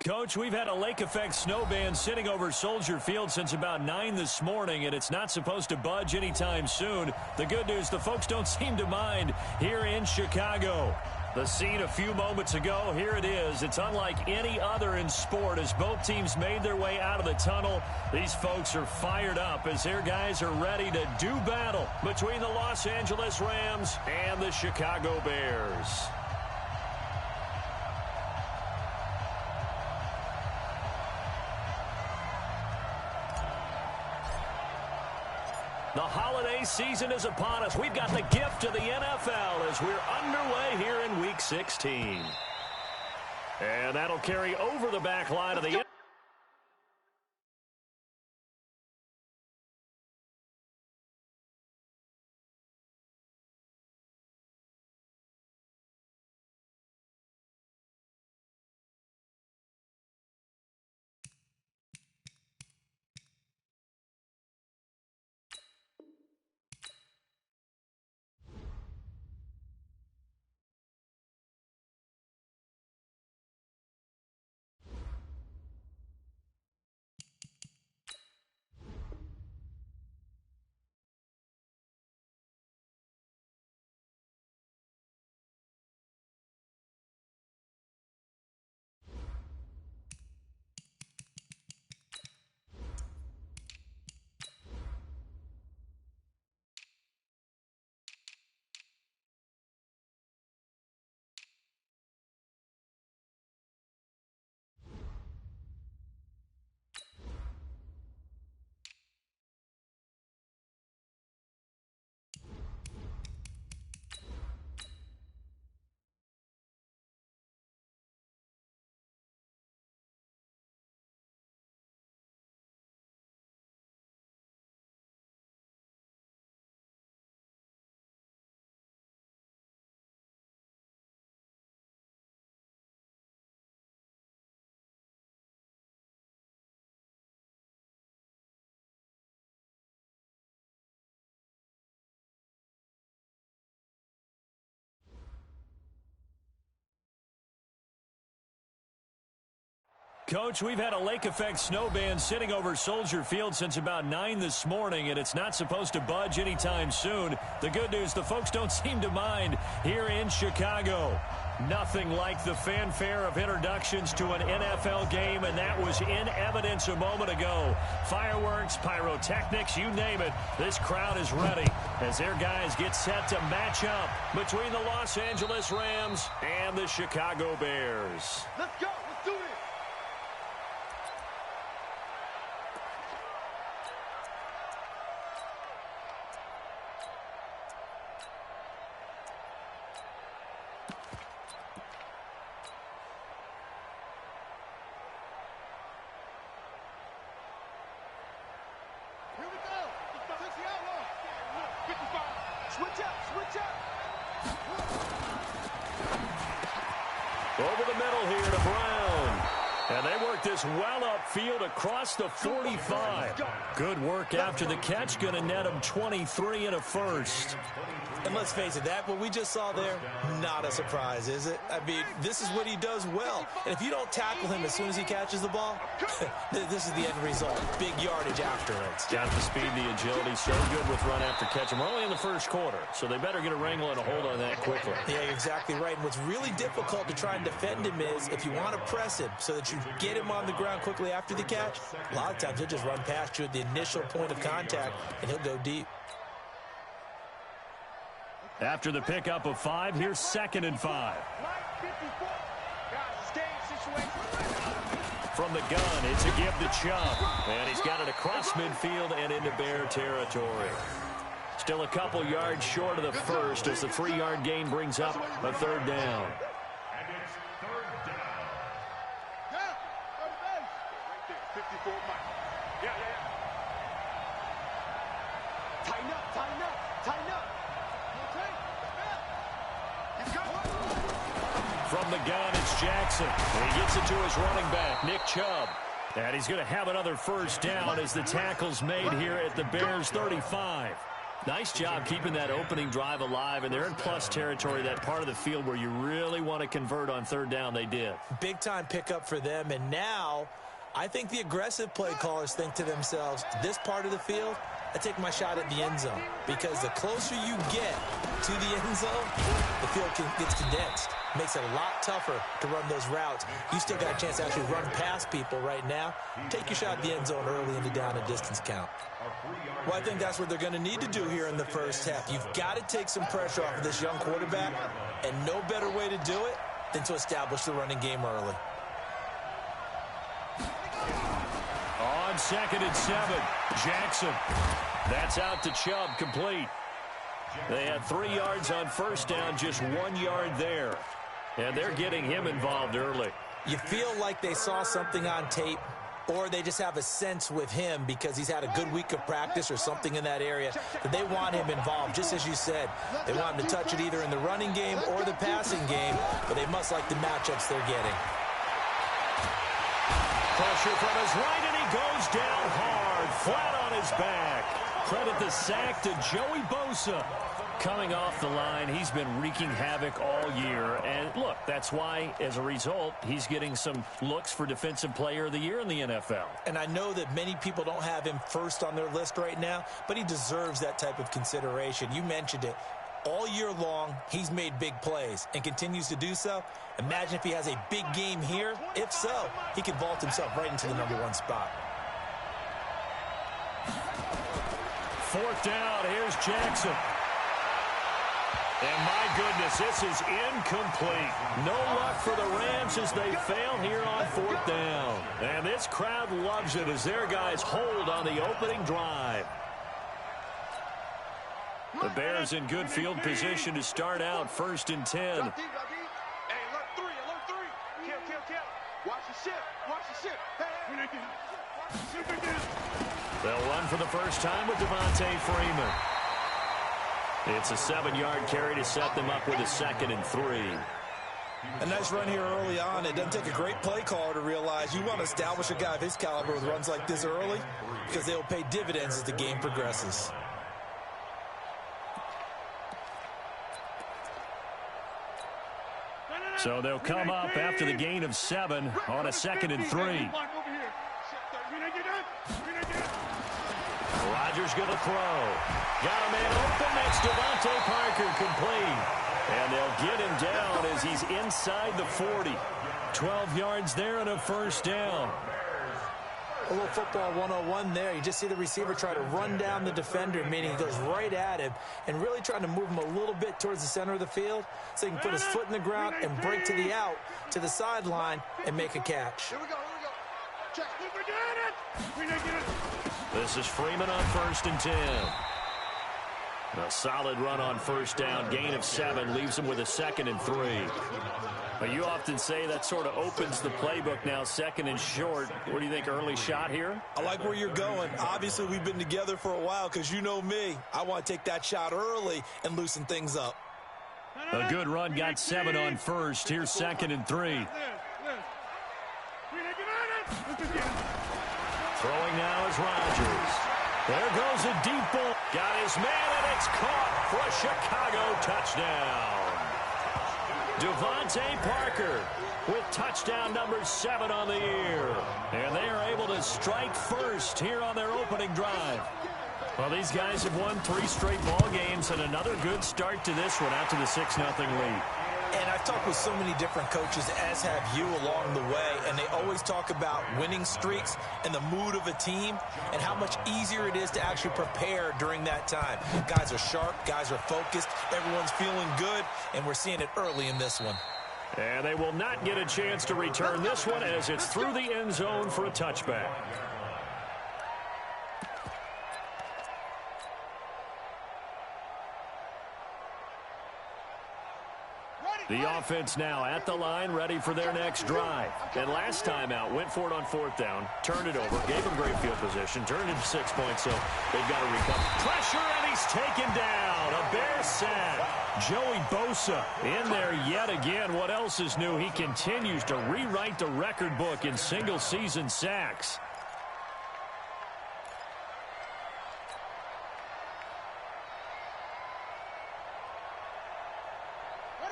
Coach, we've had a lake effect snow band sitting over Soldier Field since about 9 this morning, and it's not supposed to budge anytime soon. The good news, the folks don't seem to mind here in Chicago. The scene a few moments ago, here it is. It's unlike any other in sport as both teams made their way out of the tunnel. These folks are fired up as their guys are ready to do battle between the Los Angeles Rams and the Chicago Bears. The holiday season is upon us. We've got the gift of the NFL as we're underway here in Week 16. And that'll carry over the back line of the Coach, we've had a lake effect snow band sitting over Soldier Field since about 9 this morning, and it's not supposed to budge anytime soon. The good news, the folks don't seem to mind here in Chicago. Nothing like the fanfare of introductions to an NFL game, and that was in evidence a moment ago. Fireworks, pyrotechnics, you name it. This crowd is ready as their guys get set to match up between the Los Angeles Rams and the Chicago Bears. Let's go. Let's do this. Over the middle here to Brown. And they work this well upfield across the 45. Good work after the catch. Going to net him 23 and a first. And let's face it, what we just saw there, not a surprise, is it? I mean, this is what he does well. And if you don't tackle him as soon as he catches the ball, this is the end result. Big yardage afterwards. Got the speed, the agility, so good with run after catch. And we're only in the first quarter, so they better get a wrangle and a hold on that quickly. Yeah, you're exactly right. And what's really difficult to try and defend him is if you want to press him so that you get him on the ground quickly after the catch, a lot of times he'll just run past you at the initial point of contact, and he'll go deep. After the pickup of 5, here's 2nd and 5. From the gun, it's a give to Chubb. And he's got it across midfield and into Bear territory. Still a couple yards short of the first as the 3-yard gain brings up a 3rd down. From the gun, it's Jackson. And he gets it to his running back, Nick Chubb. And he's going to have another first down as the tackle's made here at the Bears' 35. Nice job keeping that opening drive alive, and they're in plus territory, that part of the field where you really want to convert on third down. They did. Big-time pickup for them, and now I think the aggressive play callers think to themselves, this part of the field, I take my shot at the end zone, because the closer you get to the end zone, the field gets condensed. Makes it a lot tougher to run those routes. You still got a chance to actually run past people right now. Take your shot at the end zone early in the down and distance count. Well, I think that's what they're going to need to do here in the first half. You've got to take some pressure off of this young quarterback, and no better way to do it than to establish the running game early. On 2nd and 7, Jackson. That's out to Chubb, complete. They had 3 yards on first down, just 1 yard there. And they're getting him involved early. You feel like they saw something on tape, or they just have a sense with him because he's had a good week of practice or something in that area that they want him involved. Just as you said, they want him to touch it either in the running game or the passing game, but they must like the matchups they're getting. Pressure from his right, and he goes down hard, flat on his back. Credit the sack to Joey Bosa. Coming off the line, he's been wreaking havoc all year. And look, that's why, as a result, he's getting some looks for Defensive Player of the Year in the NFL. And I know that many people don't have him first on their list right now, but he deserves that type of consideration. You mentioned it. All year long, he's made big plays and continues to do so. Imagine if he has a big game here. If so, he could vault himself right into the #1 spot. 4th down, here's Jackson. And my goodness, this is incomplete. No luck for the Rams as they fail here on 4th down. And this crowd loves it as their guys hold on the opening drive. The Bears in good field position to start out 1st and 10. Hey, alert 3. Watch the ship. They'll run for the first time with Devontae Freeman. It's a 7-yard carry to set them up with a 2nd and 3. A nice run here early on. It doesn't take a great play caller to realize you want to establish a guy of his caliber with runs like this early because they'll pay dividends as the game progresses. So they'll come up after the gain of 7 on a 2nd and 3. Rodgers going to throw. Got a man open. That's Devontae Parker, complete. And they'll get him down as he's inside the 40. 12 yards there and a first down. A little football 101 there. You just see the receiver try to run down the defender, meaning he goes right at him and really trying to move him a little bit towards the center of the field so he can put his foot in the ground and break to the out, to the sideline, and make a catch. Here we go. Check. We did it. This is Freeman on 1st and 10. A solid run on first down. Gain of 7 leaves him with a 2nd and 3. But you often say that sort of opens the playbook now, 2nd and short. What do you think, early shot here? I like where you're going. Obviously, we've been together for a while because you know me. I want to take that shot early and loosen things up. A good run, got 7 on first. Here's 2nd and 3. Throwing now is Rodgers. There goes a deep ball. Got his man, and it's caught for a Chicago touchdown. Devontae Parker with touchdown number 7 on the year. And they are able to strike first here on their opening drive. Well, these guys have won 3 straight ball games and another good start to this one out to the 6-0 lead. And I've talked with so many different coaches, as have you, along the way, and they always talk about winning streaks and the mood of a team and how much easier it is to actually prepare during that time. Guys are sharp, guys are focused, everyone's feeling good, and we're seeing it early in this one. And they will not get a chance to return this one as it's through the end zone for a touchback. The offense now at the line, ready for their next drive. And last time out, went for it on 4th down, turned it over, gave them great field position, turned it 6 points, so they've got to recover. Pressure, and he's taken down. A Bears sack. Joey Bosa in there yet again. What else is new? He continues to rewrite the record book in single-season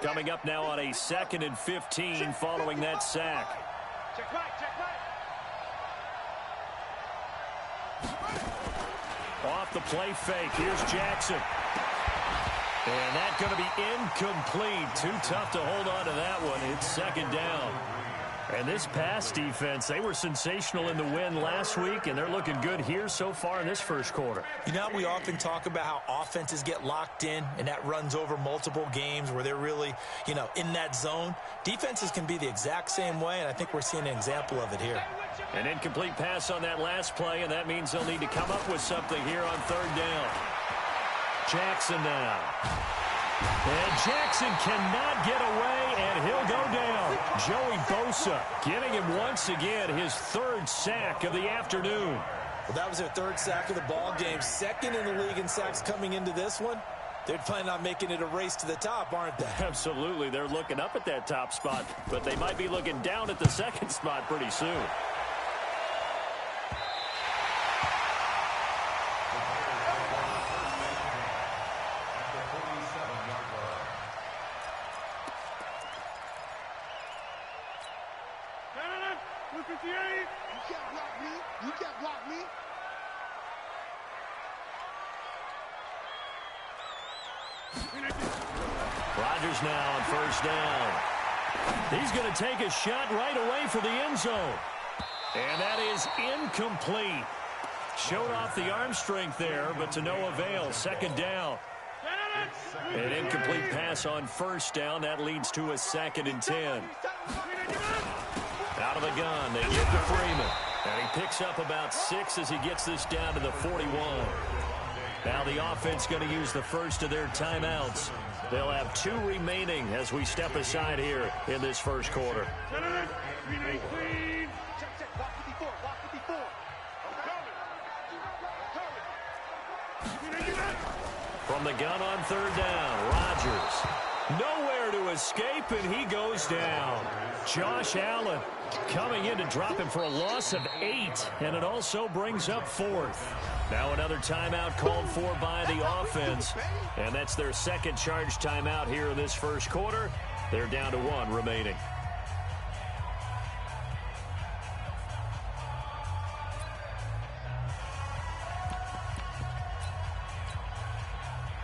Coming up now on a 2nd and 15 following that sack. Check right, check right. Off the play fake. Here's Jackson. And that's going to be incomplete. Too tough to hold on to that one. It's 2nd down. And this pass defense, they were sensational in the win last week, and they're looking good here so far in this first quarter. You know, we often talk about how offenses get locked in, and that runs over multiple games where they're really, you know, in that zone. Defenses can be the exact same way, and I think we're seeing an example of it here. An incomplete pass on that last play, and that means they'll need to come up with something here on 3rd down. Jackson now. And Jackson cannot get away, and he'll go down. Joey Bosa getting him once again his 3rd sack of the afternoon. Well, that was their 3rd sack of the ball game. 2nd in the league in sacks coming into this one. They're planning on making it a race to the top, aren't they? Absolutely. They're looking up at that top spot, but they might be looking down at the 2nd spot pretty soon. Rodgers now on 1st down. He's going to take a shot right away for the end zone. And that is incomplete. Showed off the arm strength there, but to no avail. 2nd down. An incomplete pass on 1st down. That leads to a 2nd and 10. Out of the gun, they give to Freeman. And he picks up about 6 as he gets this down to the 41. Now the offense going to use the first of their timeouts. They'll have 2 remaining as we step aside here in this first quarter. From the gun on 3rd down, Rodgers. Nowhere to escape, and he goes down. Josh Allen coming in to drop him for a loss of 8, and it also brings up 4th. Now another timeout called for by the offense, and that's their 2nd charge timeout here in this first quarter. They're down to 1 remaining.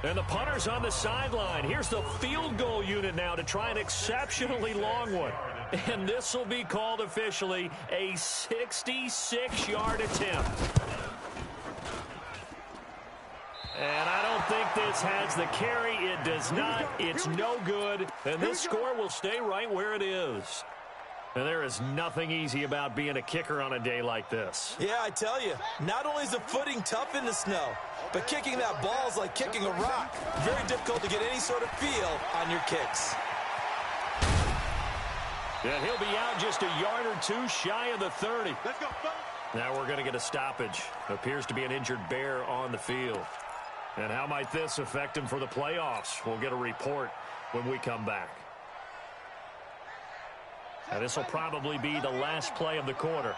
And the punter's on the sideline. Here's the field goal unit now to try an exceptionally long one. And this will be called officially a 66-yard attempt. And I don't think this has the carry. It does not. It's no good. And this score will stay right where it is. And there is nothing easy about being a kicker on a day like this. Yeah, I tell you, not only is the footing tough in the snow, but kicking that ball is like kicking a rock. Very difficult to get any sort of feel on your kicks. And he'll be out just a yard or 2 shy of the 30. Let's go, folks. Now we're going to get a stoppage. Appears to be an injured Bear on the field. And how might this affect him for the playoffs? We'll get a report when we come back. Now this will probably be the last play of the quarter.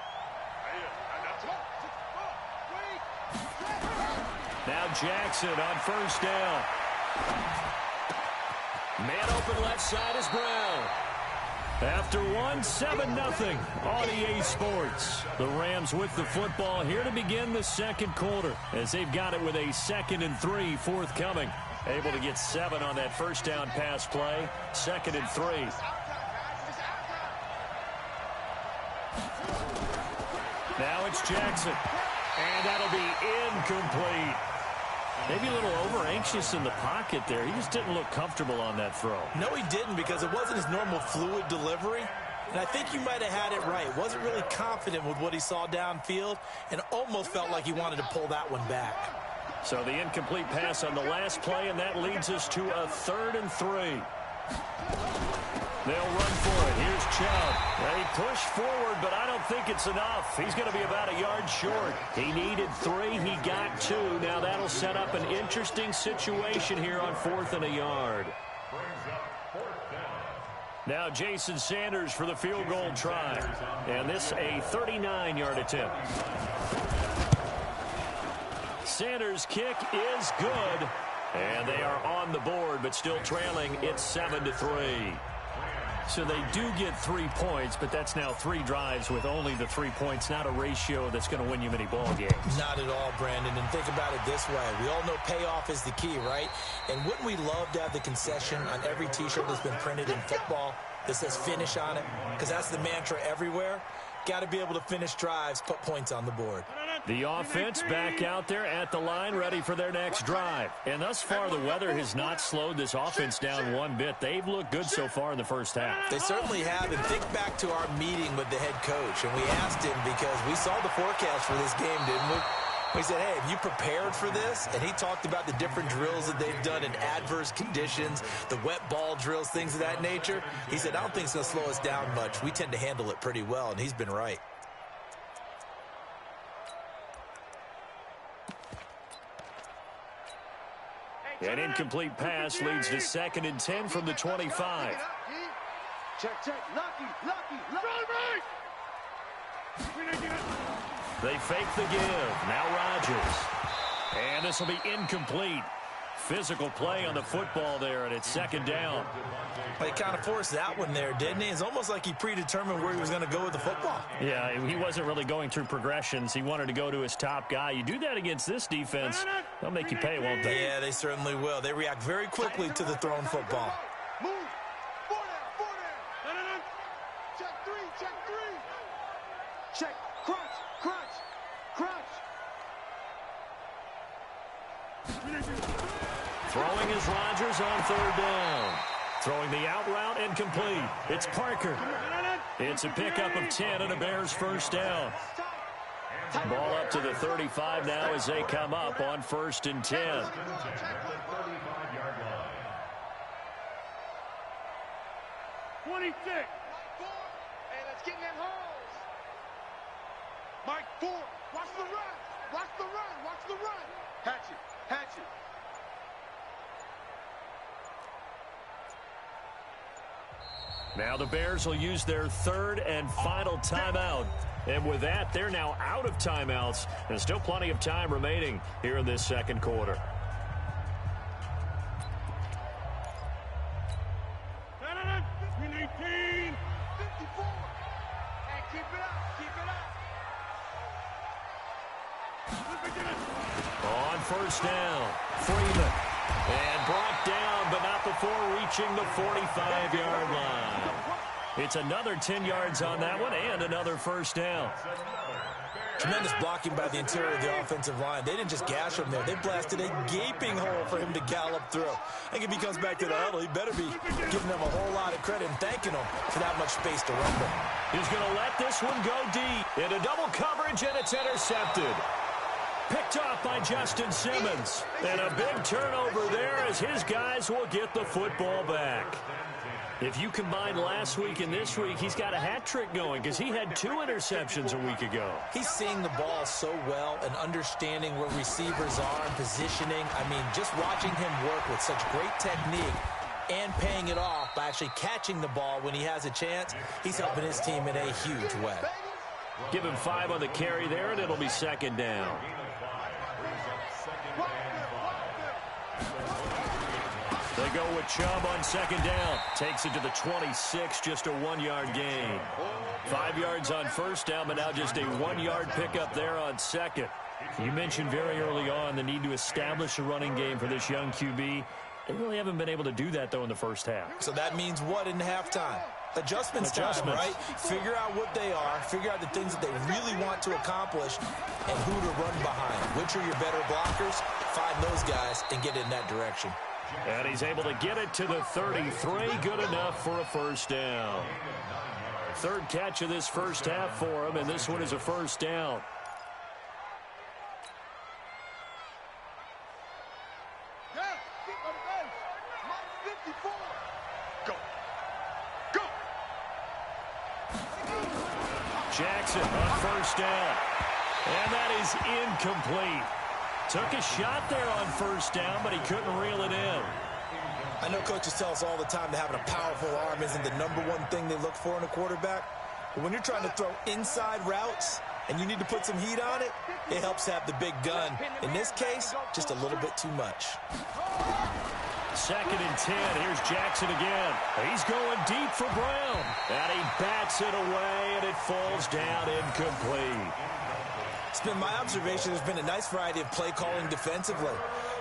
Now Jackson on 1st down. Man open left side is Brown. After 7-0 on EA Sports. The Rams with the football here to begin the 2nd quarter as they've got it with a 2nd and 3 forthcoming. Able to get 7 on that 1st down pass play. 2nd and 3. Now it's Jackson. And that'll be incomplete. Maybe a little over-anxious in the pocket there. He just didn't look comfortable on that throw. No, he didn't, because it wasn't his normal fluid delivery. And I think you might have had it right. Wasn't really confident with what he saw downfield and almost felt like he wanted to pull that one back. So the incomplete pass on the last play, and that leads us to a 3rd and 3. They'll run for it. Here's Chubb. They push forward, but I don't think it's enough. He's going to be about a yard short. He needed 3. He got 2. Now that'll set up an interesting situation here on 4th and a yard. Now Jason Sanders for the field goal try. And this a 39-yard attempt. Sanders' kick is good. And they are on the board, but still trailing. It's 7-3. So they do get 3 points, but that's now 3 drives with only the 3 points, not a ratio that's going to win you many ball games. Not at all, Brandon. And think about it this way. We all know payoff is the key, right? And wouldn't we love to have the concession on every T-shirt that's been printed in football that says finish on it? Because that's the mantra everywhere. Got to be able to finish drives, put points on the board. The offense back out there at the line, ready for their next drive. And thus far, the weather has not slowed this offense down one bit. They've looked good so far in the first half. They certainly have. And think back to our meeting with the head coach. And we asked him, because we saw the forecast for this game, didn't we? We said, hey, have you prepared for this? And he talked about the different drills that they've done in adverse conditions, the wet ball drills, things of that nature. He said, I don't think it's going to slow us down much. We tend to handle it pretty well, and he's been right. An incomplete pass leads to 2nd and 10 from the 25. Check, check, lucky. They fake the give. Now Rodgers. And this will be incomplete. Physical play on the football there, and it's 2nd down. He kind of forced that one there, didn't he? It's almost like he predetermined where he was going to go with the football. Yeah, he wasn't really going through progressions. He wanted to go to his top guy. You do that against this defense, they'll make you pay, won't they? Yeah, they certainly will. They react very quickly to the thrown football. Move. 4 down. No. Check 3. Check. Crunch. Throwing is Rodgers on 3rd down. Throwing the out route incomplete. It's Parker. It's a pickup of 10 and a Bears 1st down. Ball up to the 35 now as they come up on 1st and 10. 26. Hey, let's get in that holes. Mike 4. Watch the run. Hatch it. Now the Bears will use their 3rd and final timeout. And with that, they're now out of timeouts. And still plenty of time remaining here in this 2nd quarter. On 1st down, Freeman. And brought down, but not before reaching the 45-yard line. It's another 10 yards on that one and another 1st down. Tremendous blocking by the interior of the offensive line. They didn't just gash him there. They blasted a gaping hole for him to gallop through. I think if he comes back to the huddle, he better be giving them a whole lot of credit and thanking them for that much space to rumble. He's going to let this one go deep. Into double coverage, and it's intercepted. Picked off by Justin Simmons. And a big turnover there as his guys will get the football back. If you combine last week and this week, he's got a hat trick going because he had 2 interceptions a week ago. He's seeing the ball so well and understanding where receivers are and positioning. I mean, just watching him work with such great technique and paying it off by actually catching the ball when he has a chance, he's helping his team in a huge way. Give him 5 on the carry there, and it'll be 2nd down. They go with Chubb on 2nd down. Takes it to the 26, just a 1-yard gain. 5 yards on 1st down, but now just a 1-yard pickup there on 2nd. You mentioned very early on the need to establish a running game for this young QB. They really haven't been able to do that, though, in the first half. So that means what in halftime? Adjustments time, right? Figure out what they are, figure out the things that they really want to accomplish, and who to run behind. Which are your better blockers? Find those guys and get in that direction. And he's able to get it to the 33. Good enough for a 1st down. 3rd catch of this first half for him, and this one is a 1st down. Jackson on 1st down. And that is incomplete. Took a shot there on 1st down, but he couldn't reel it in. I know coaches tell us all the time that having a powerful arm isn't the #1 thing they look for in a quarterback. But when you're trying to throw inside routes, and you need to put some heat on it, it helps have the big gun. In this case, just a little bit too much. 2nd and 10. Here's Jackson again. He's going deep for Brown. And he bats it away, and it falls down incomplete. It's been my observation there's been a nice variety of play calling defensively.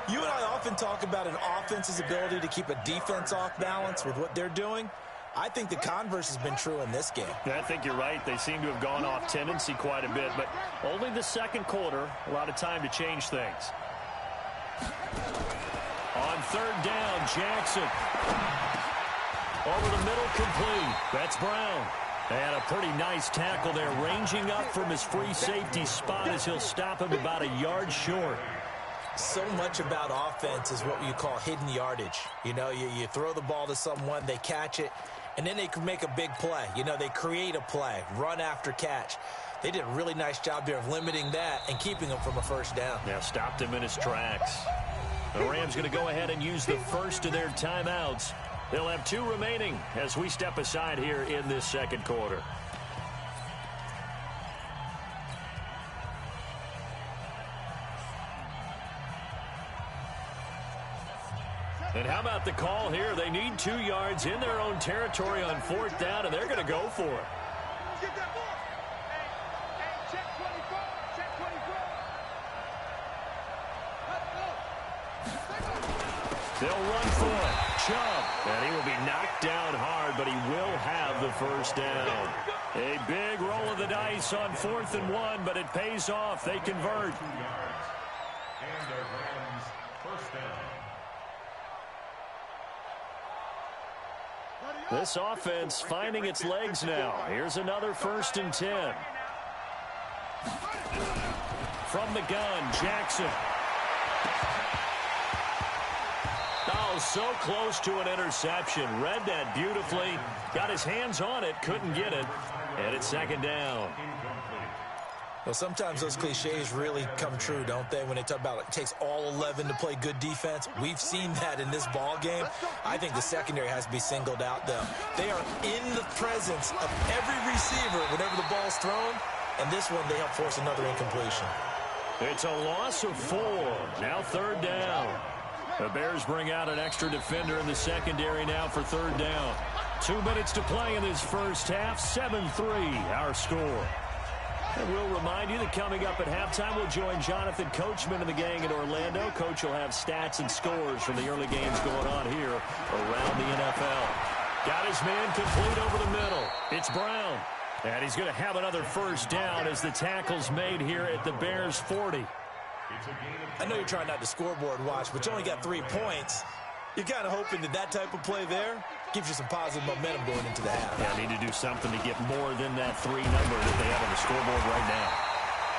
You and I often talk about an offense's ability to keep a defense off balance with what they're doing. I think the converse has been true in this game. Yeah, I think you're right. They seem to have gone off tendency quite a bit, but only the second quarter, a lot of time to change things. On 3rd down, Jackson. Over the middle, complete. That's Brown. And a pretty nice tackle there, ranging up from his free safety spot as he'll stop him about a yard short. So much about offense is what you call hidden yardage. You know, you throw the ball to someone, they catch it, and then they can make a big play. You know, they create a play, run after catch. They did a really nice job there of limiting that and keeping him from a first down. Yeah, stopped him in his tracks. The Rams going to go ahead and use the first of their timeouts. They'll have 2 remaining as we step aside here in this second quarter. And how about the call here? They need 2 yards in their own territory on 4th down, and they're going to go for it. Get that ball. Hey, check 24. Check 24. They'll run for it. Chubb. And he will be knocked down hard, but he will have the first down. A big roll of the dice on 4th and 1, but it pays off. They convert. And the Rams first down. This offense finding its legs now. Here's another 1st and 10. From the gun, Jackson. Oh, so close to an interception. Read that beautifully. Got his hands on it, couldn't get it. And it's 2nd down. Well, sometimes those cliches really come true, don't they? When they talk about it takes all 11 to play good defense. We've seen that in this ball game. I think the secondary has to be singled out, though. They are in the presence of every receiver whenever the ball's thrown. And this one, they help force another incompletion. It's a loss of 4. Now 3rd down. The Bears bring out an extra defender in the secondary now for 3rd down. 2 minutes to play in this first half. 7-3, our score. And we'll remind you that coming up at halftime, we'll join Jonathan Coachman and the gang in Orlando. Coach will have stats and scores from the early games going on here around the NFL. Got his man complete over the middle. It's Brown. And he's going to have another first down as the tackle's made here at the Bears 40. I know you're trying not to scoreboard watch, but you only got 3 points. You're kind of hoping that type of play there gives you some positive momentum going into the half. Yeah, need to do something to get more than that 3 number that they have on the scoreboard right now.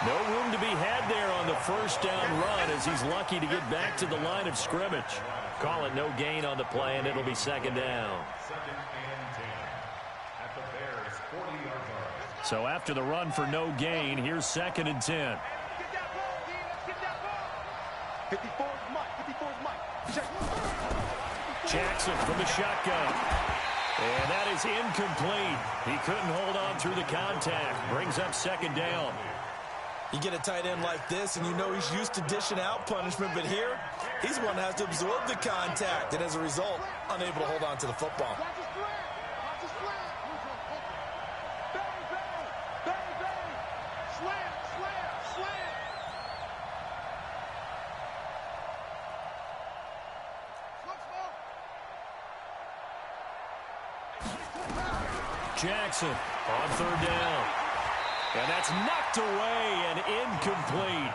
No room to be had there on the first down run as he's lucky to get back to the line of scrimmage. Call it no gain on the play, and it'll be 2nd down. 2nd and 10 at the Bears' 40-yard line. So after the run for no gain, here's 2nd and 10. Get that ball, D. Let's get that ball. 54's Mike. 54's Mike. Check. Jackson from the shotgun. And that is incomplete. He couldn't hold on through the contact. Brings up 2nd down. You get a tight end like this, and you know he's used to dishing out punishment, but here, he's the one that has to absorb the contact, and as a result, unable to hold on to the football. Watch his slant. Watch his slant. Bang, bang. Bang, bang. Slant, slant, slant. Jackson on 3rd down. And that's knocked away and incomplete.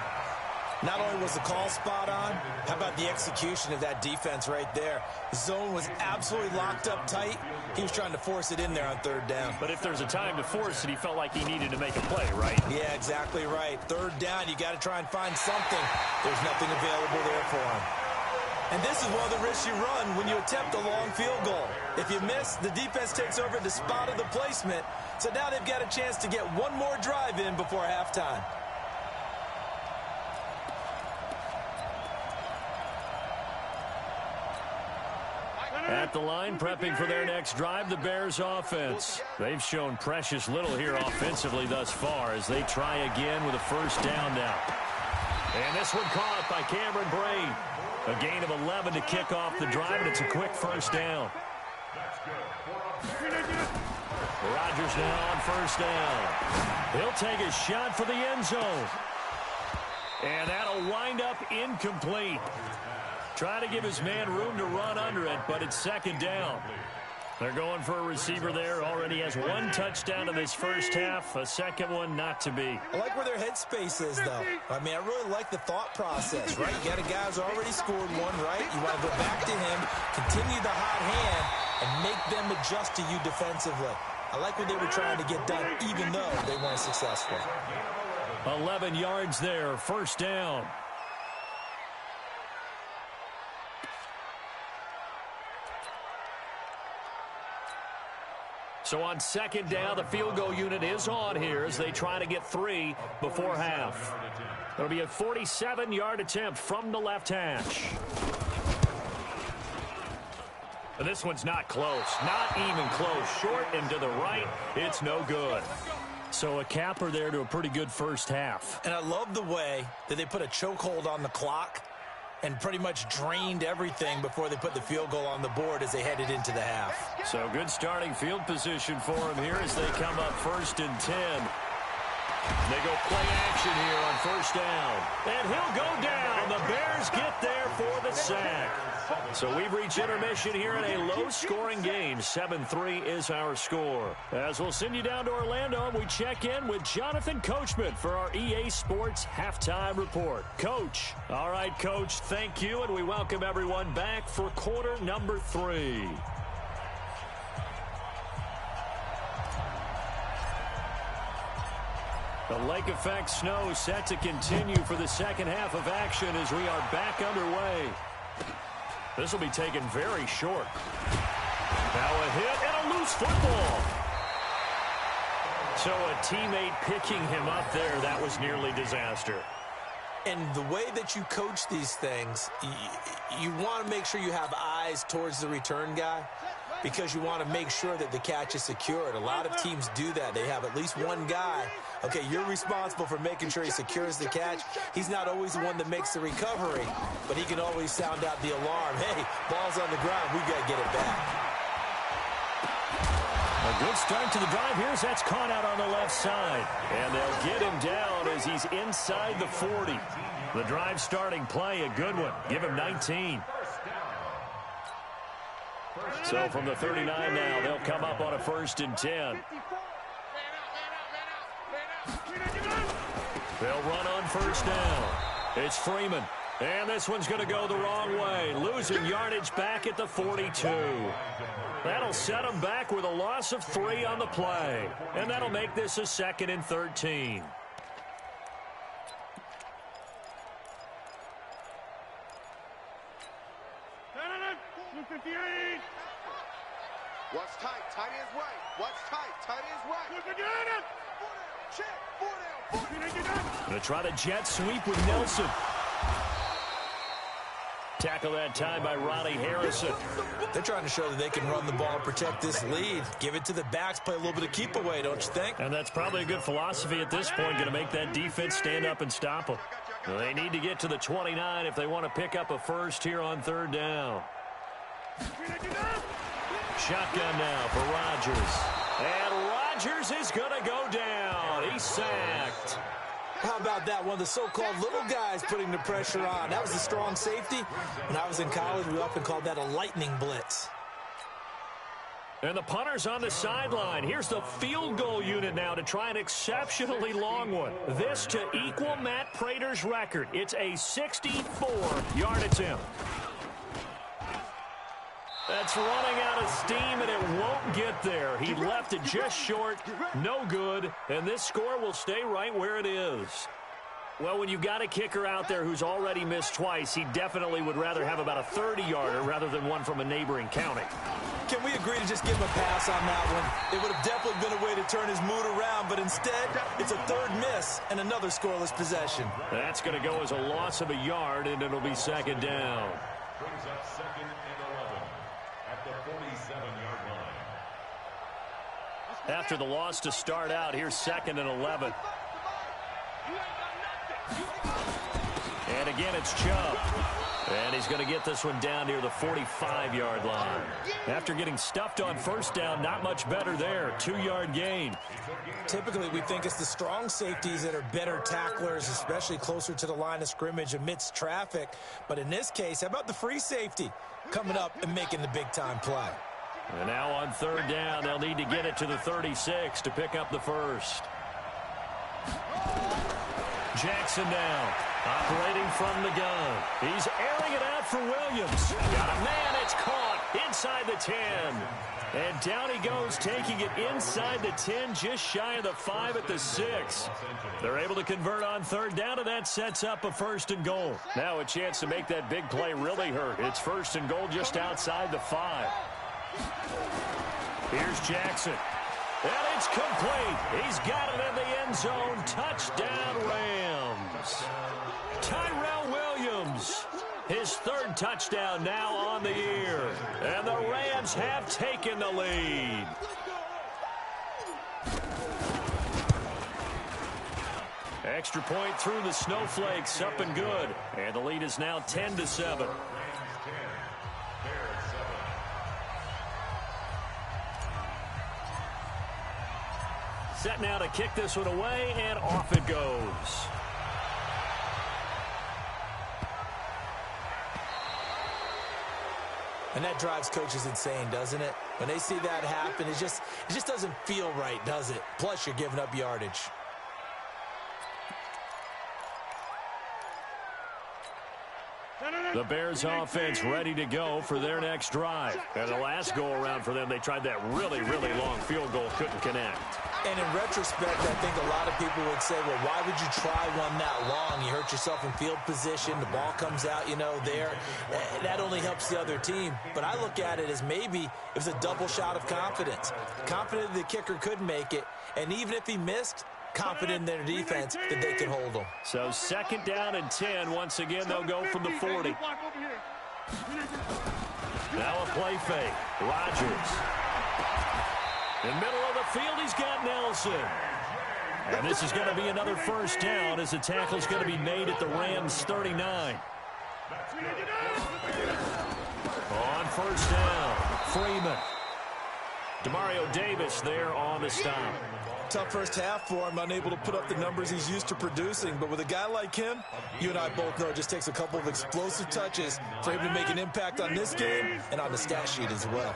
Not only was the call spot on, how about the execution of that defense right there? The zone was absolutely locked up tight. He was trying to force it in there on 3rd down. But if there's a time to force it, he felt like he needed to make a play, right? Yeah, exactly right. 3rd down, you got to try and find something. There's nothing available there for him. And this is one of the risks you run when you attempt a long field goal. If you miss, the defense takes over the spot of the placement. So now they've got a chance to get one more drive in before halftime. No. At the line, prepping for their next drive, the Bears offense. They've shown precious little here offensively thus far as they try again with a first down now. And this one caught by Cameron Brate. A gain of 11 to kick off the drive, and it's a quick first down. Rodgers now on first down. He'll take a shot for the end zone. And that'll wind up incomplete. Try to give his man room to run under it, but it's second down. They're going for a receiver there. Already has one touchdown in this first half. A second one not to be. I like where their headspace is, though. I mean, I really like the thought process, right? You got a guy who's already scored one, right? You want to go back to him, continue the hot hand, and make them adjust to you defensively. I like what they were trying to get done, even though they weren't successful. 11 yards there, first down. So on second down, the field goal unit is on here as they try to get 3 before half. It'll be a 47-yard attempt from the left hash. And this one's not close. Not even close. Short and to the right. It's no good. So a capper there to a pretty good first half. And I love the way that they put a chokehold on the clock and pretty much drained everything before they put the field goal on the board as they headed into the half. So good starting field position for him here as they come up first and 10. They go play action here on first down. And he'll go down. The Bears get there for the sack. So we've reached intermission here in a low-scoring game. 7-3 is our score. As we'll send you down to Orlando, we check in with Jonathan Coachman for our EA Sports Halftime Report. Coach. All right, Coach, thank you, and we welcome everyone back for quarter number 3. The lake effect snow set to continue for the second half of action as we are back underway. This will be taken very short. Now a hit and a loose football. So a teammate picking him up there, that was nearly disaster. And the way that you coach these things, you want to make sure you have eyes towards the return guy because you want to make sure that the catch is secured. A lot of teams do that. They have at least one guy. Okay, you're responsible for making sure he secures the catch. He's not always the one that makes the recovery, but he can always sound out the alarm. Hey, ball's on the ground. We got to get it back. A good start to the drive here as that's caught out on the left side. And they'll get him down as he's inside the 40. The drive starting play, a good one. Give him 19. So from the 39 now, they'll come up on a first and 10. They'll run on first down. It's Freeman. And this one's going to go the wrong way. Losing yardage back at the 42. That'll set them back with a loss of 3 on the play. And that'll make this a 2nd and 13. What's tight? Tight ends right. What's tight? Tight ends right. Going to try to jet sweep with Nelson. Tackle that time by Ronnie Harrison. They're trying to show that they can run the ball and protect this lead. Give it to the backs, play a little bit of keep away, don't you think? And that's probably a good philosophy at this point, going to make that defense stand up and stop them. They need to get to the 29 if they want to pick up a first here on third down. Shotgun now for Rodgers. And Rodgers is going to go down. He's sacked. How about that? One of the so-called little guys putting the pressure on. That was a strong safety. When I was in college, we often called that a lightning blitz. And the punter's on the sideline. Here's the field goal unit now to try an exceptionally long one. This to equal Matt Prater's record. It's a 64-yard attempt. That's running out of steam, and it won't get there. He left it just short, no good, and this score will stay right where it is. Well, when you've got a kicker out there who's already missed twice, he definitely would rather have about a 30-yarder rather than one from a neighboring county. Can we agree to just give him a pass on that one? It would have definitely been a way to turn his mood around, but instead, it's a third miss and another scoreless possession. That's going to go as a loss of a yard, and it'll be second down. Brings up 2nd and 11. at the 47-yard line. After the loss to start out, here's 2nd and 11. And again, it's Chubb. And he's going to get this one down near the 45-yard line. After getting stuffed on first down, not much better there. 2-yard gain. Typically, we think it's the strong safeties that are better tacklers, especially closer to the line of scrimmage amidst traffic. But in this case, how about the free safety coming up and making the big-time play? And now on 3rd down, they'll need to get it to the 36 to pick up the first. Jackson now, operating from the gun. He's airing it out for Williams. Got a man, it's caught inside the 10. And down he goes, taking it inside the 10, just shy of the 5 at the 6. They're able to convert on 3rd down, and that sets up a 1st and goal. Now a chance to make that big play really hurt. It's 1st and goal just outside the 5. Here's Jackson. And it's complete. He's got it in the end zone. Touchdown, Rams. Tyrell Williams, his 3rd touchdown now on the year. And the Rams have taken the lead. Extra point through the snowflakes, up and good. And the lead is now 10-7. Set now to kick this one away, and off it goes. And that drives coaches insane, doesn't it? When they see that happen, it just doesn't feel right, does it? Plus, you're giving up yardage. The Bears offense ready to go for their next drive. And the last go-around for them, they tried that really, really long field goal, couldn't connect. And in retrospect, I think a lot of people would say, well, why would you try one that long? You hurt yourself in field position. The ball comes out, there. That only helps the other team. But I look at it as maybe it was a double shot of confidence. Confident the kicker could make it. And even if he missed, confident in their defense that they could hold them. So 2nd down and 10. Once again, they'll go from the 40. Now a play fake. Rodgers. In the middle of the field, he's got Nelson. And this is going to be another 1st down as the tackle's going to be made at the Rams' 39. On 1st down, Freeman. Demario Davis there on the stop. Tough first half for him, unable to put up the numbers he's used to producing. But with a guy like him, you and I both know it just takes a couple of explosive touches for him to make an impact on this game and on the stat sheet as well.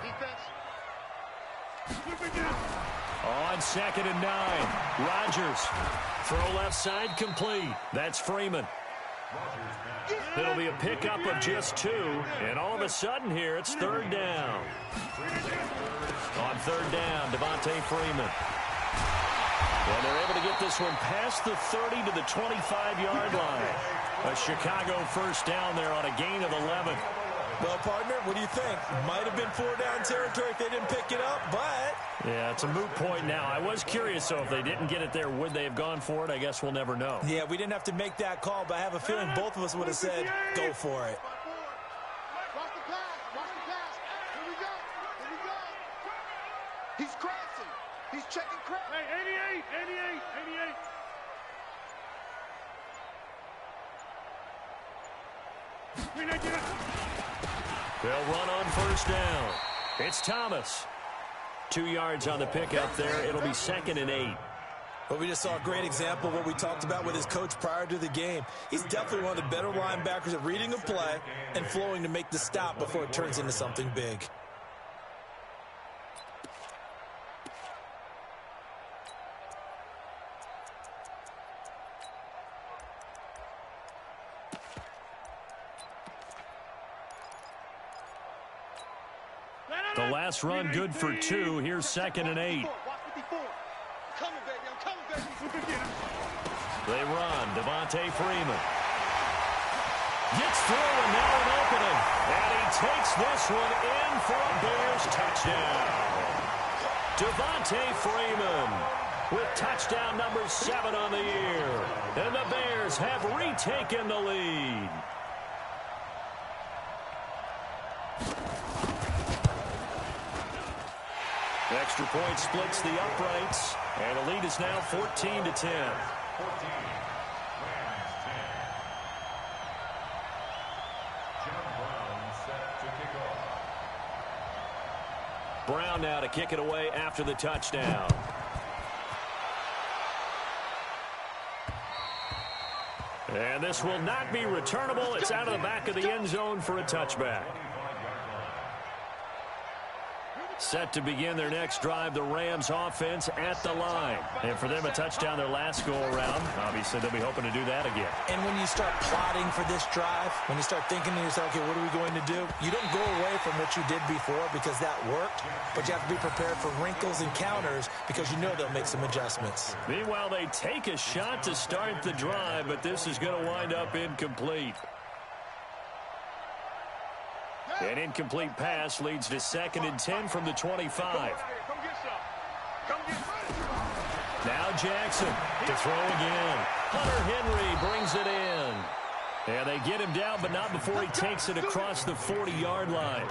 On 2nd and 9, Rodgers. Throw left side complete. That's Freeman. It'll be a pickup of just 2, and all of a sudden here, it's 3rd down. On 3rd down, Devontae Freeman. And they're able to get this one past the 30 to the 25-yard line. A Chicago 1st down there on a gain of 11. Well, partner, what do you think? Might have been 4-down territory if they didn't pick it up, but... Yeah, it's a moot point now. I was curious, so if they didn't get it there, would they have gone for it? I guess we'll never know. Yeah, we didn't have to make that call, but I have a feeling both of us would have said, go for it. Watch the pass. Watch the pass. Here we go. Here we go. He's crossing. He's checking cross. Hey, 88. They'll run on 1st down. It's Thomas. 2 yards on the pickup there. It'll be 2nd and 8. But we just saw a great example of what we talked about with his coach prior to the game. He's definitely one of the better linebackers at reading a play and flowing to make the stop before it turns into something big. The last run good for 2. Here's 2nd and 8. They run. Devontae Freeman. Gets through and now an opening. And he takes this one in for a Bears touchdown. Devontae Freeman with touchdown number 7 on the year. And the Bears have retaken the lead. extra point splits the uprights, and the lead is now 14-10. Brown now to kick it away after the touchdown. And this will not be returnable. It's out of the back of the end zone for a touchback. Set to begin their next drive, the Rams offense at the line. And for them, a touchdown their last go-around. Obviously, they'll be hoping to do that again. And when you start plotting for this drive, when you start thinking to yourself, okay, what are we going to do? You don't go away from what you did before because that worked, but you have to be prepared for wrinkles and counters because you know they'll make some adjustments. Meanwhile, they take a shot to start the drive, but this is going to wind up incomplete. An incomplete pass leads to 2nd and 10 from the 25. Now Jackson to throw again. Hunter Henry brings it in. And they get him down, but not before he takes it across the 40-yard line.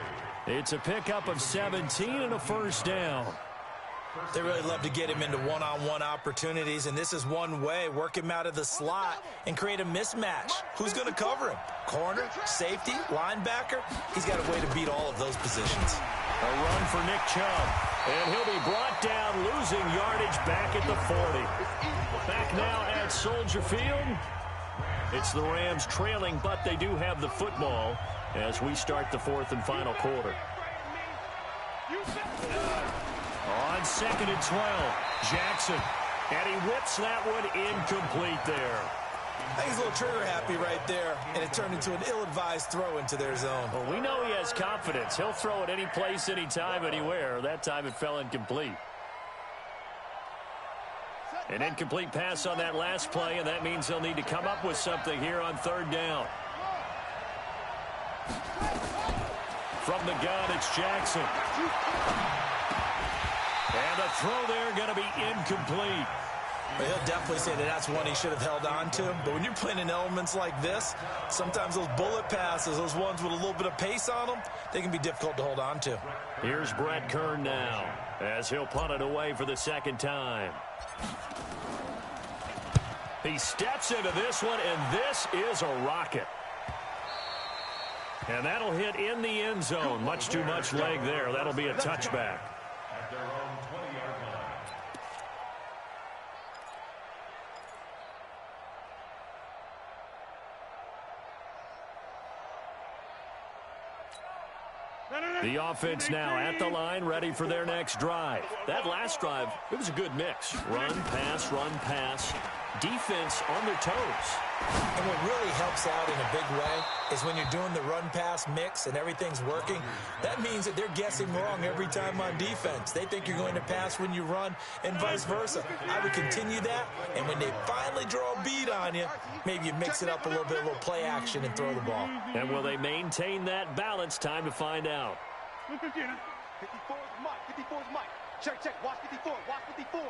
It's a pickup of 17 and a first down. They really love to get him into one-on-one opportunities, and this is one way. Work him out of the slot and create a mismatch. Who's going to cover him? Corner, safety, linebacker? He's got a way to beat all of those positions. A run for Nick Chubb, and he'll be brought down, losing yardage back at the 40. Back now at Soldier Field. It's the Rams trailing, but they do have the football as we start the 4th and final quarter. On 2nd and 12, Jackson, and he whips that one incomplete there. I think he's a little trigger happy right there, and it turned into an ill-advised throw into their zone. Well, we know he has confidence. He'll throw it any place, anytime, anywhere. That time it fell incomplete. An incomplete pass on that last play, and that means they'll need to come up with something here on 3rd down. From the gun, it's Jackson. And the throw there going to be incomplete. Well, he'll definitely say that that's one he should have held on to. But when you're playing in elements like this, sometimes those bullet passes, those ones with a little bit of pace on them, they can be difficult to hold on to. Here's Brett Kern now as he'll punt it away for the 2nd time. He steps into this one, and this is a rocket. And that'll hit in the end zone. Much too much leg there. That'll be a touchback. At their own 20-yard line. The offense now at the line, ready for their next drive. That last drive, it was a good mix. Run, pass, defense on their toes. And what really helps out in a big way is when you're doing the run-pass mix and everything's working, that means that they're guessing wrong every time on defense. They think you're going to pass when you run and vice versa. I would continue that, and when they finally draw a beat on you, maybe you mix it up a little bit, a little play action and throw the ball. And will they maintain that balance? Time to find out. 54 is Mike. 54 is Mike. Check. Watch 54. Watch 54.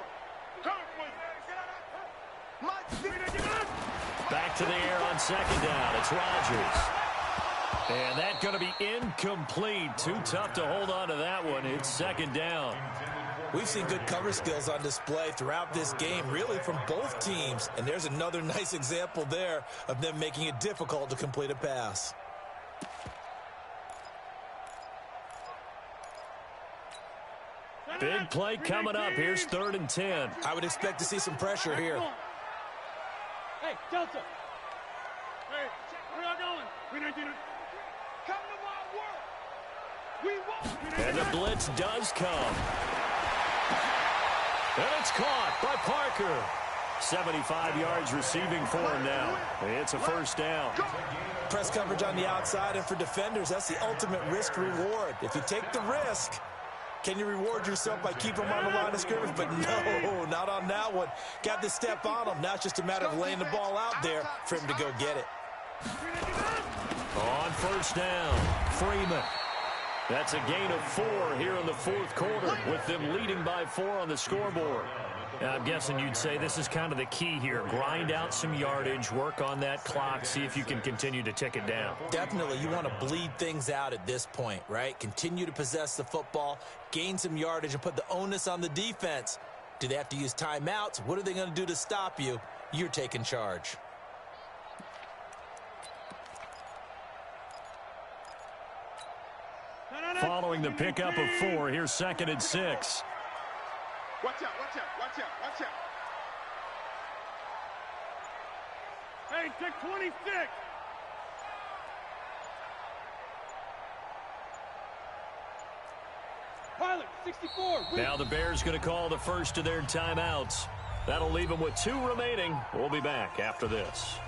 Back to the air on 2nd down. It's Rodgers. And that's going to be incomplete. Too tough to hold on to that one. It's 2nd down. We've seen good cover skills on display throughout this game, really from both teams. And there's another nice example there of them making it difficult to complete a pass. Big play coming up. Here's 3rd and 10. I would expect to see some pressure here. Hey, Delta. Hey, where y'all going? We didn't do it. Come to my work. We won't. And the blitz does come. And it's caught by Parker. 75 yards receiving for him now. It's a first down. Press coverage on the outside, and for defenders, that's the ultimate risk reward. If you take the risk, can you reward yourself by keeping them on the line of scrimmage? But no, not on that one. Got to step on them. Now it's just a matter of laying the ball out there for him to go get it. On 1st down, Freeman. That's a gain of 4 here in the fourth quarter, with them leading by 4 on the scoreboard. I'm guessing you'd say this is kind of the key here. Grind out some yardage, work on that clock, see if you can continue to tick it down. Definitely. You want to bleed things out at this point, right? Continue to possess the football, gain some yardage, and put the onus on the defense. Do they have to use timeouts? What are they going to do to stop you? You're taking charge. Following the pickup of 4, here's 2nd and 6. Watch out, watch out, watch out, watch out. Hey, take 26. Pilot, 64. Now the Bears going to call the first of their timeouts. That'll leave them with 2 remaining. We'll be back after this.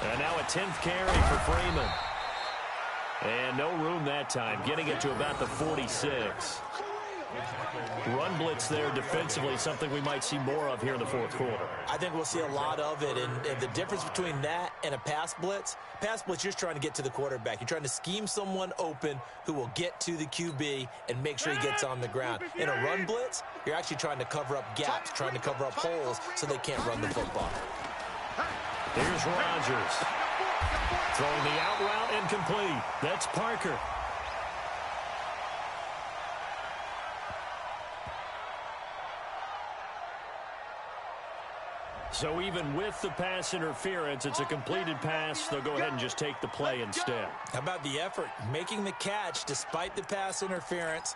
And now a 10th carry for Freeman. And no room that time, getting it to about the 46. Run blitz there defensively, something we might see more of here in the fourth quarter. I think we'll see a lot of it, and the difference between that and a pass blitz, you're just trying to get to the quarterback. You're trying to scheme someone open who will get to the QB and make sure he gets on the ground. In a run blitz, you're actually trying to cover up gaps, trying to cover up holes so they can't run the football. Here's Rodgers. Throwing the out route incomplete. That's Parker. So even with the pass interference, it's a completed pass. They'll go ahead and just take the play instead. How about the effort? Making the catch despite the pass interference.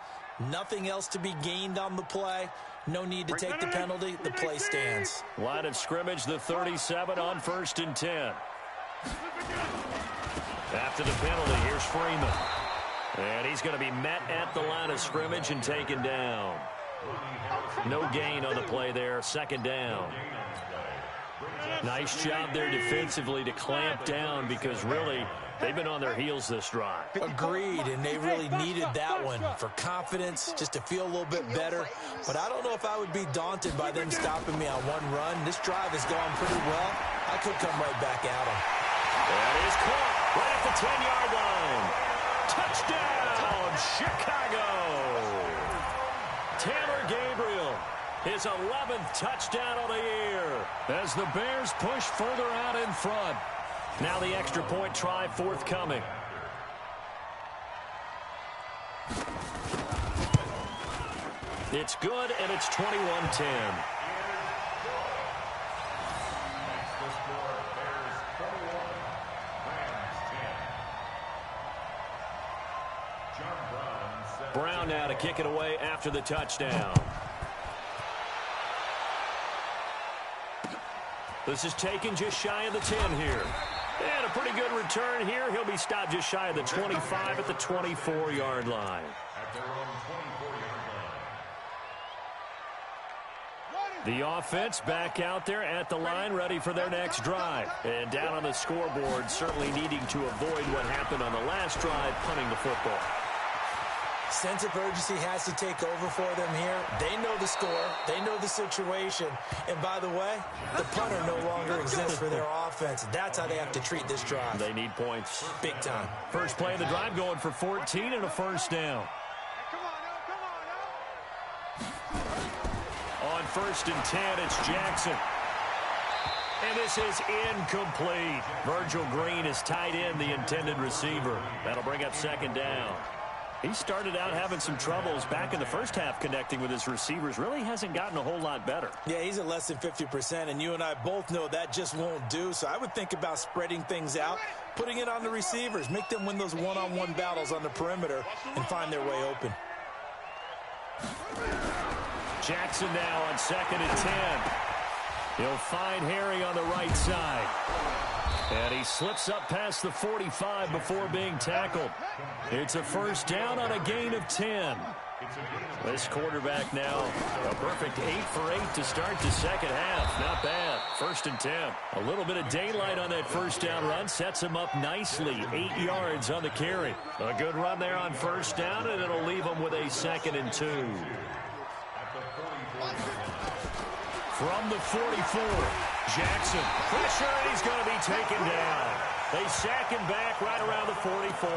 Nothing else to be gained on the play. No need to take the penalty. The play stands. Line of scrimmage, the 37 on 1st and 10. After the penalty, here's Freeman. And he's going to be met at the line of scrimmage and taken down. No gain on the play there. 2nd down. Nice job there defensively to clamp down because really they've been on their heels this drive. Agreed, and they really needed that one for confidence, just to feel a little bit better. But I don't know if I would be daunted by them stopping me on one run. This drive has gone pretty well. I could come right back at them. That is caught right at the 10-yard line. Touchdown, Chicago. Taylor Gabriel, his 11th touchdown of the year as the Bears push further out in front. Now the extra point try forthcoming. It's good, and it's 21-10. Brown now to kick it away after the touchdown. This is taken just shy of the 10 here. And a pretty good return here. He'll be stopped just shy of the 25 at the 24-yard line. The offense back out there at the line, ready for their next drive. And down on the scoreboard, certainly needing to avoid what happened on the last drive, punting the football. Sense of urgency has to take over for them here. They know the score. They know the situation. And by the way, the punter no longer exists for their offense. That's how they have to treat this drive. They need points. Big time. First play of the drive going for 14 and a first down. On 1st and 10, it's Jackson. And this is incomplete. Virgil Green is tied in, the intended receiver. That'll bring up 2nd down. He started out having some troubles back in the first half connecting with his receivers. Really hasn't gotten a whole lot better. Yeah, he's at less than 50%, and you and I both know that just won't do. So I would think about spreading things out, putting it on the receivers, make them win those one-on-one battles on the perimeter and find their way open. Jackson now on 2nd and 10. He'll find Harry on the right side. And he slips up past the 45 before being tackled. It's a first down on a gain of 10. This quarterback now, a perfect 8 for 8 to start the second half. Not bad. 1st and 10. A little bit of daylight on that first down run sets him up nicely. 8 yards on the carry. A good run there on first down, and it'll leave him with a 2nd and 2. From the 44, Jackson. Pressure, and he's going to be taken down. They sack him back right around the 44.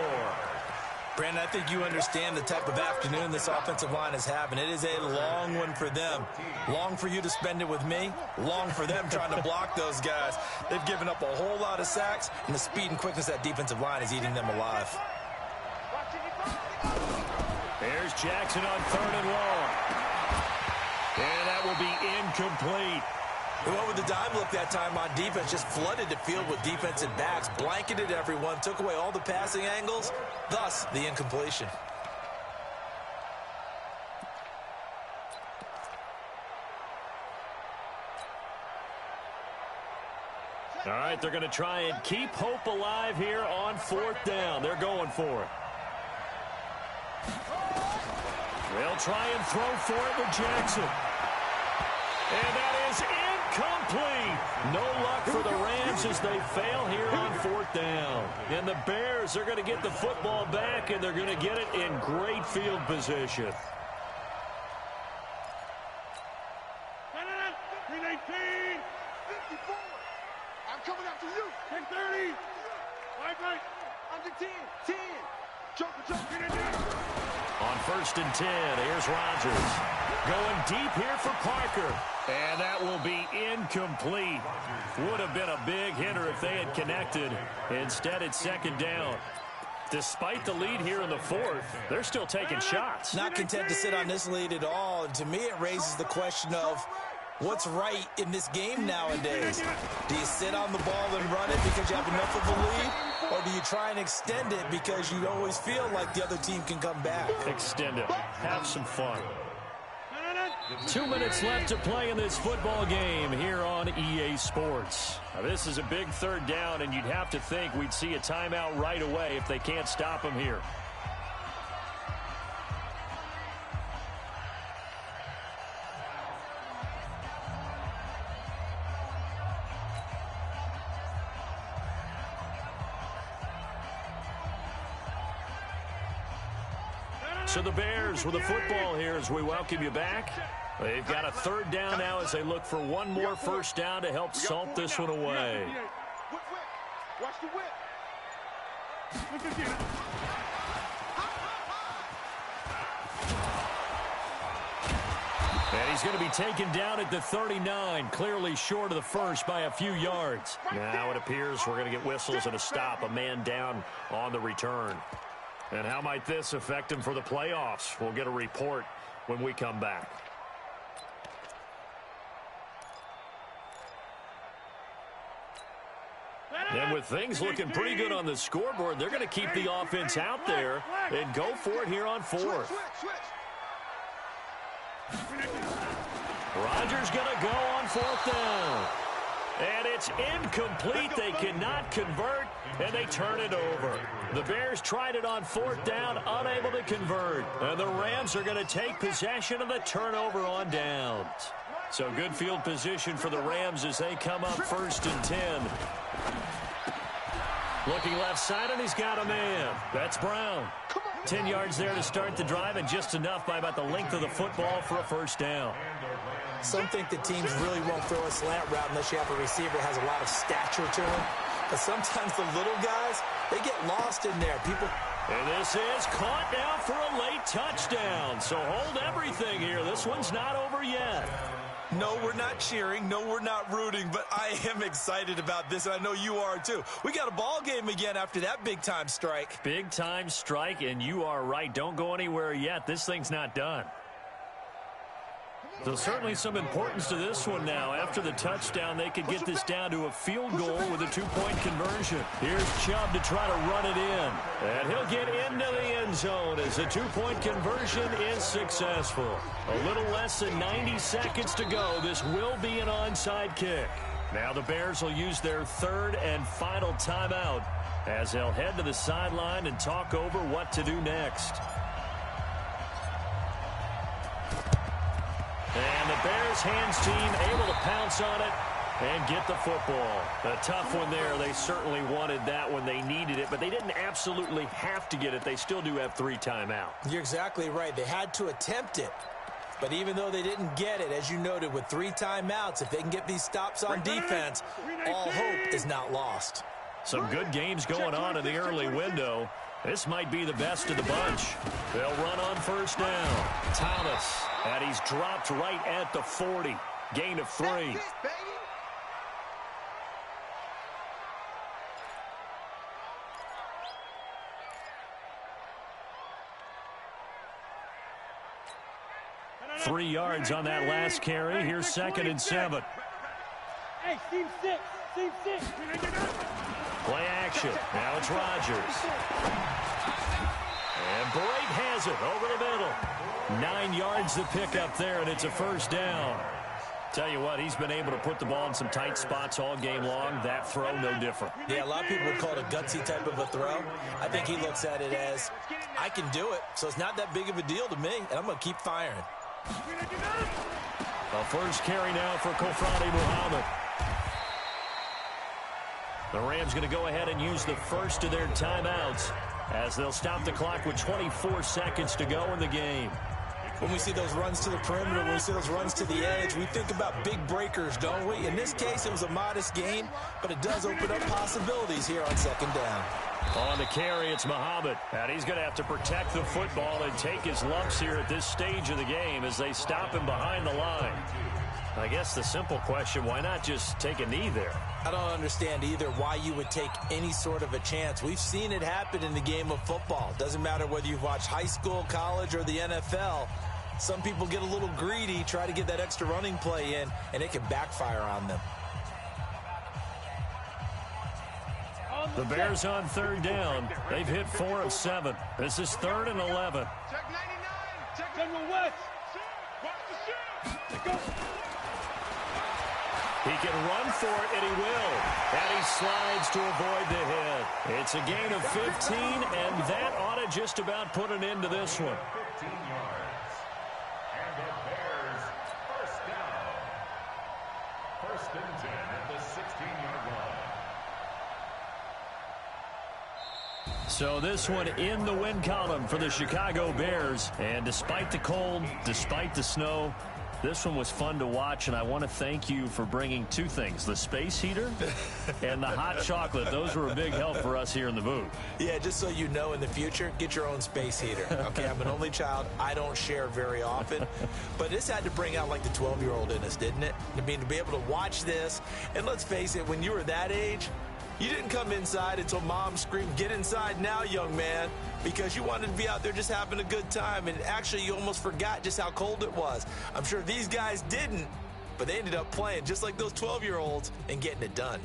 Brandon, I think you understand the type of afternoon this offensive line is having. It is a long one for them. Long for you to spend it with me. Long for them trying to block those guys. They've given up a whole lot of sacks, and the speed and quickness of that defensive line is eating them alive. There's Jackson on 3rd and long. And that will be incomplete. He went with the dime look that time on defense, just flooded the field with defensive backs, blanketed everyone, took away all the passing angles, thus the incompletion. All right, they're going to try and keep hope alive here on 4th down. They're going for it. They'll try and throw for it with Jackson. And that is incomplete. No luck for the Rams as they fail here on 4th down. And the Bears are going to get the football back, and they're going to get it in great field position. 319, 54. I'm coming after you. 1030. Right. Under 10. 10. Joker. On 1st and 10, here's Rodgers. Going deep here for Parker. And that will be incomplete. Would have been a big hitter if they had connected. Instead, it's 2nd down. Despite the lead here in the 4th, they're still taking shots. Not content to sit on this lead at all. And to me, it raises the question of what's right in this game nowadays. Do you sit on the ball and run it because you have enough of a lead? Or do you try and extend it because you always feel like the other team can come back? Extend it. Have some fun. 2 minutes left to play in this football game here on EA Sports. Now, this is a big 3rd down, and you'd have to think we'd see a timeout right away if they can't stop him here. So the Bears with the football here as we welcome you back. They've got a 3rd down now as they look for one more first down to help salt this one away. Watch the whip. And he's going to be taken down at the 39, clearly short of the first by a few yards. Now it appears we're going to get whistles and a stop, a man down on the return. And how might this affect him for the playoffs? We'll get a report when we come back. And with things looking pretty good on the scoreboard, they're going to keep the offense out there and go for it here on 4th. Rodgers going to go on 4th down. And it's incomplete. They cannot convert, and they turn it over. The Bears tried it on 4th down, unable to convert. And the Rams are going to take possession of the turnover on downs. So good field position for the Rams as they come up 1st and 10. Looking left side, and he's got a man. That's Brown. 10 yards there to start the drive, and just enough by about the length of the football for a first down. Some think that teams really won't throw a slant route unless you have a receiver that has a lot of stature to him. But sometimes the little guys, they get lost in there. And this is caught now for a late touchdown. So hold everything here. This one's not over yet. No, we're not cheering. No, we're not rooting. But I am excited about this, and I know you are too. We got a ball game again after that big-time strike. Big-time strike, and you are right. Don't go anywhere yet. This thing's not done. So certainly some importance to this one now. After the touchdown, they could get this down to a field goal with a two-point conversion. Here's Chubb to try to run it in. And he'll get into the end zone as a two-point conversion is successful. A little less than 90 seconds to go. This will be an onside kick. Now the Bears will use their third and final timeout as they'll head to the sideline and talk over what to do next. And the Bears hands team able to pounce on it and get the football. A tough one there. They certainly wanted that when they needed it, but they didn't absolutely have to get it. They still do have 3 timeouts. You're exactly right. They had to attempt it. But even though they didn't get it, as you noted, with 3 timeouts, if they can get these stops on defense, all hope is not lost. Some good games going on in the early window. This might be the best of the bunch. They'll run on first down. Thomas, and he's dropped right at the 40. Gain of 3. Three yards on that last carry. Here's 2nd and 7. Hey, team 6. Team 6. Play action. Now it's Rodgers. And Bright has it over the middle. 9 yards to pick up there, and it's a first down. Tell you what, he's been able to put the ball in some tight spots all game long. That throw, no different. Yeah, a lot of people would call it a gutsy type of a throw. I think he looks at it as, I can do it, so it's not that big of a deal to me, and I'm going to keep firing. A first carry now for Kofrani Muhammad. The Rams going to go ahead and use the first of their timeouts as they'll stop the clock with 24 seconds to go in the game. When we see those runs to the perimeter, when we see those runs to the edge, we think about big breakers, don't we? In this case, it was a modest gain, but it does open up possibilities here on 2nd down. On the carry, it's Muhammad. And he's going to have to protect the football and take his lumps here at this stage of the game as they stop him behind the line. I guess the simple question, why not just take a knee there? I don't understand either why you would take any sort of a chance. We've seen it happen in the game of football. Doesn't matter whether you've watched high school, college, or the NFL. Some people get a little greedy, try to get that extra running play in, and it can backfire on them. The Bears on 3rd down. They've hit 4 of 7. This is 3rd and 11. Check 99. Check General West. Go. He can run for it, and he will. And he slides to avoid the hit. It's a gain of 15, and that ought to just about put an end to this one. 15 yards. And the Bears first down. 1st and 10 at the 16-yard line. So this one in the win column for the Chicago Bears. And despite the cold, despite the snow, this one was fun to watch, and I want to thank you for bringing 2 things, the space heater and the hot chocolate. Those were a big help for us here in the booth. Yeah, just so you know, in the future, get your own space heater. Okay, I'm an only child. I don't share very often. But this had to bring out, like, the 12-year-old in us, didn't it? I mean, to be able to watch this, and let's face it, when you were that age, you didn't come inside until Mom screamed, "Get inside now, young man," because you wanted to be out there just having a good time, and actually you almost forgot just how cold it was. I'm sure these guys didn't, but they ended up playing just like those 12-year-olds and getting it done.